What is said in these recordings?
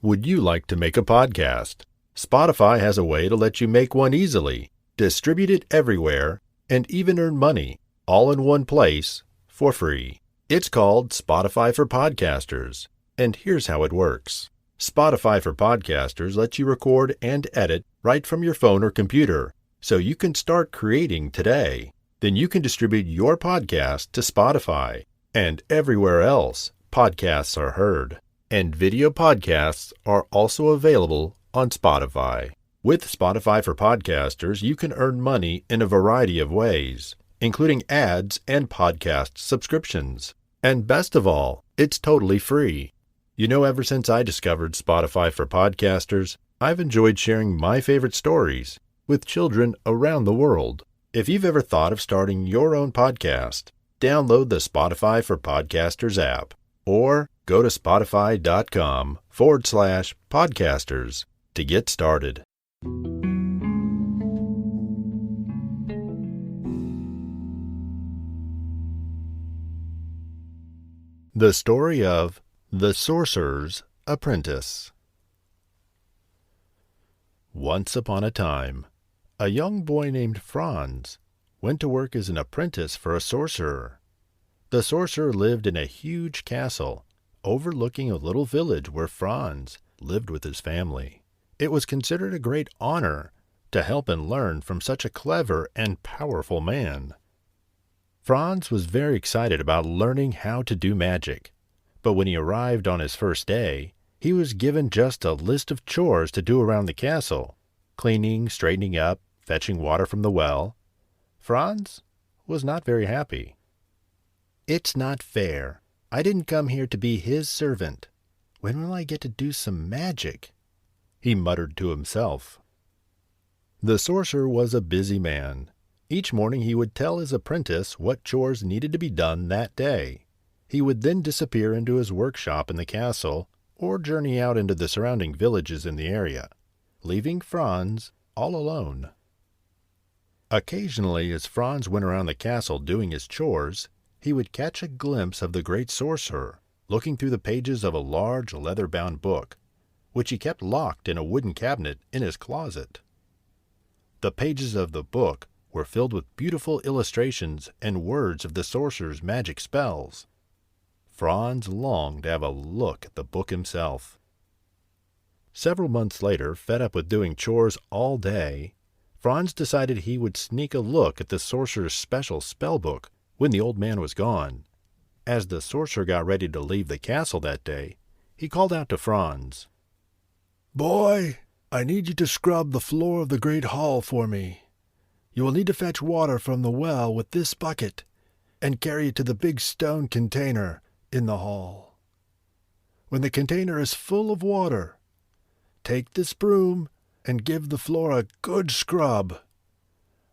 Would you like to make a podcast? Spotify has a way to let you make one easily, distribute it everywhere, and even earn money, all in one place, for free. It's called Spotify for Podcasters, and here's how it works. Spotify for Podcasters lets you record and edit right from your phone or computer, so you can start creating today. Then you can distribute your podcast to Spotify, and everywhere else podcasts are heard. And video podcasts are also available on Spotify. With Spotify for Podcasters, you can earn money in a variety of ways, including ads and podcast subscriptions. And best of all, it's totally free. You know, ever since I discovered Spotify for Podcasters, I've enjoyed sharing my favorite stories with children around the world. If you've ever thought of starting your own podcast, download the Spotify for Podcasters app or go to spotify.com/podcasters to get started. The story of the Sorcerer's Apprentice. Once upon a time, a young boy named Franz went to work as an apprentice for a sorcerer. The sorcerer lived in a huge castle overlooking a little village where Franz lived with his family. It was considered a great honor to help and learn from such a clever and powerful man. Franz was very excited about learning how to do magic, but when he arrived on his first day, he was given just a list of chores to do around the castle: cleaning, straightening up, fetching water from the well. Franz was not very happy. "It's not fair. I didn't come here to be his servant. When will I get to do some magic?" he muttered to himself. The sorcerer was a busy man. Each morning he would tell his apprentice what chores needed to be done that day. He would then disappear into his workshop in the castle or journey out into the surrounding villages in the area, leaving Franz all alone. Occasionally, as Franz went around the castle doing his chores, he would catch a glimpse of the great sorcerer, looking through the pages of a large leather-bound book, which he kept locked in a wooden cabinet in his closet. The pages of the book were filled with beautiful illustrations and words of the sorcerer's magic spells. Franz longed to have a look at the book himself. Several months later, fed up with doing chores all day, Franz decided he would sneak a look at the sorcerer's special spell book when the old man was gone. As the sorcerer got ready to leave the castle that day, he called out to Franz, "Boy, I need you to scrub the floor of the great hall for me. You will need to fetch water from the well with this bucket and carry it to the big stone container in the hall. When the container is full of water, take this broom and give the floor a good scrub.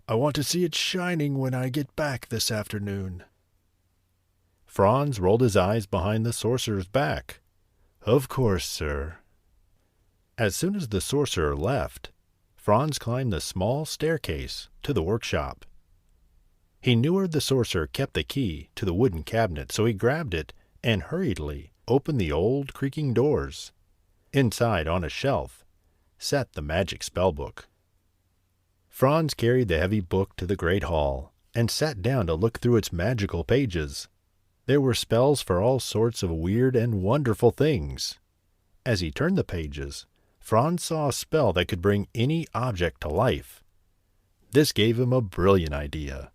I want to see it shining when I get back this afternoon." Franz rolled his eyes behind the sorcerer's back. "Of course, sir." As soon as the sorcerer left, Franz climbed the small staircase to the workshop. He knew where the sorcerer kept the key to the wooden cabinet, so he grabbed it and hurriedly opened the old creaking doors. Inside, on a shelf, sat the magic spellbook. Franz carried the heavy book to the great hall and sat down to look through its magical pages. There were spells for all sorts of weird and wonderful things. As he turned the pages, Franz saw a spell that could bring any object to life. This gave him a brilliant idea.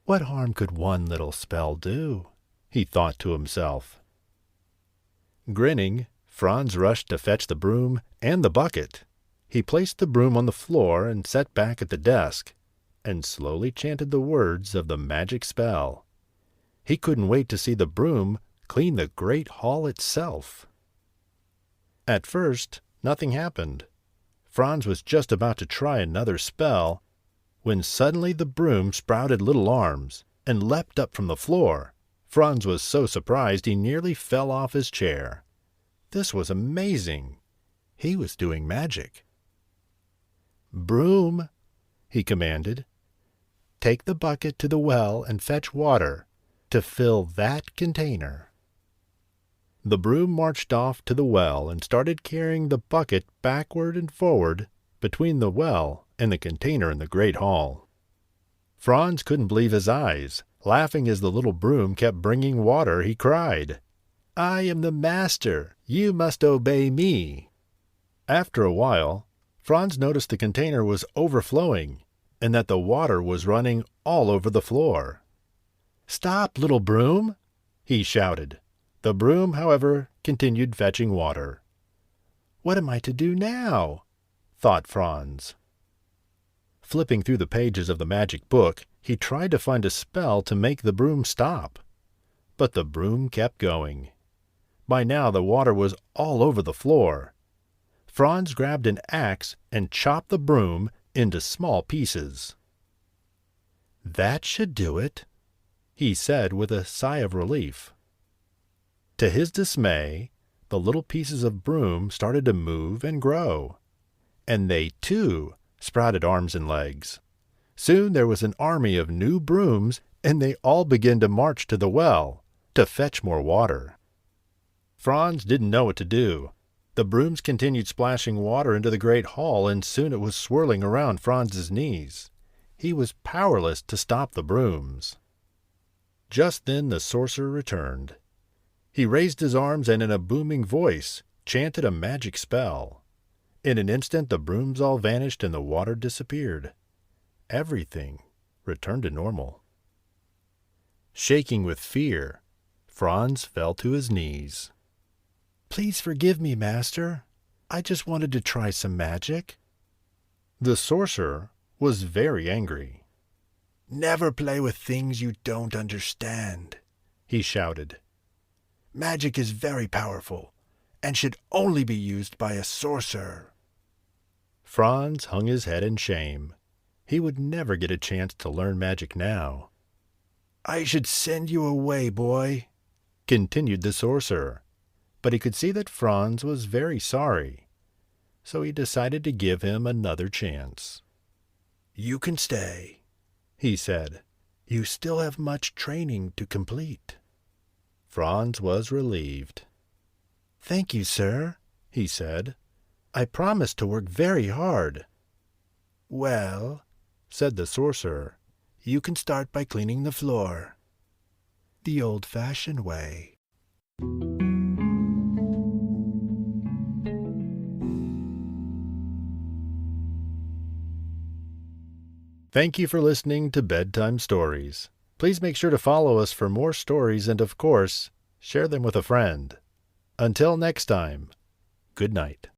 "What harm could one little spell do?" he thought to himself. Grinning, Franz rushed to fetch the broom and the bucket. He placed the broom on the floor and sat back at the desk, and slowly chanted the words of the magic spell. He couldn't wait to see the broom clean the great hall itself. At first, nothing happened. Franz was just about to try another spell, when suddenly the broom sprouted little arms and leapt up from the floor. Franz was so surprised he nearly fell off his chair. This was amazing. He was doing magic. "Broom," he commanded, "take the bucket to the well and fetch water to fill that container." The broom marched off to the well and started carrying the bucket backward and forward between the well and the container in the great hall. Franz couldn't believe his eyes. Laughing as the little broom kept bringing water, he cried, "I am the master. You must obey me." After a while, Franz noticed the container was overflowing and that the water was running all over the floor. "Stop, little broom!" he shouted. The broom, however, continued fetching water. "What am I to do now?" thought Franz. Flipping through the pages of the magic book, he tried to find a spell to make the broom stop. But the broom kept going. By now the water was all over the floor. Franz grabbed an axe and chopped the broom into small pieces. "That should do it," he said with a sigh of relief. To his dismay, the little pieces of broom started to move and grow. And they, too, sprouted arms and legs. Soon there was an army of new brooms, and they all began to march to the well to fetch more water. Franz didn't know what to do. The brooms continued splashing water into the great hall, and soon it was swirling around Franz's knees. He was powerless to stop the brooms. Just then the sorcerer returned. He raised his arms and in a booming voice chanted a magic spell. In an instant the brooms all vanished and the water disappeared. Everything returned to normal. Shaking with fear, Franz fell to his knees. "Please forgive me, master. I just wanted to try some magic." The sorcerer was very angry. "Never play with things you don't understand," he shouted. "Magic is very powerful and should only be used by a sorcerer." Franz hung his head in shame. He would never get a chance to learn magic now. "I should send you away, boy," continued the sorcerer, but he could see that Franz was very sorry, so he decided to give him another chance. "You can stay," he said. "You still have much training to complete." Franz was relieved. "Thank you, sir," he said. "I promise to work very hard." "Well," said the sorcerer, "you can start by cleaning the floor. The old-fashioned way." Thank you for listening to Bedtime Stories. Please make sure to follow us for more stories and, of course, share them with a friend. Until next time, good night.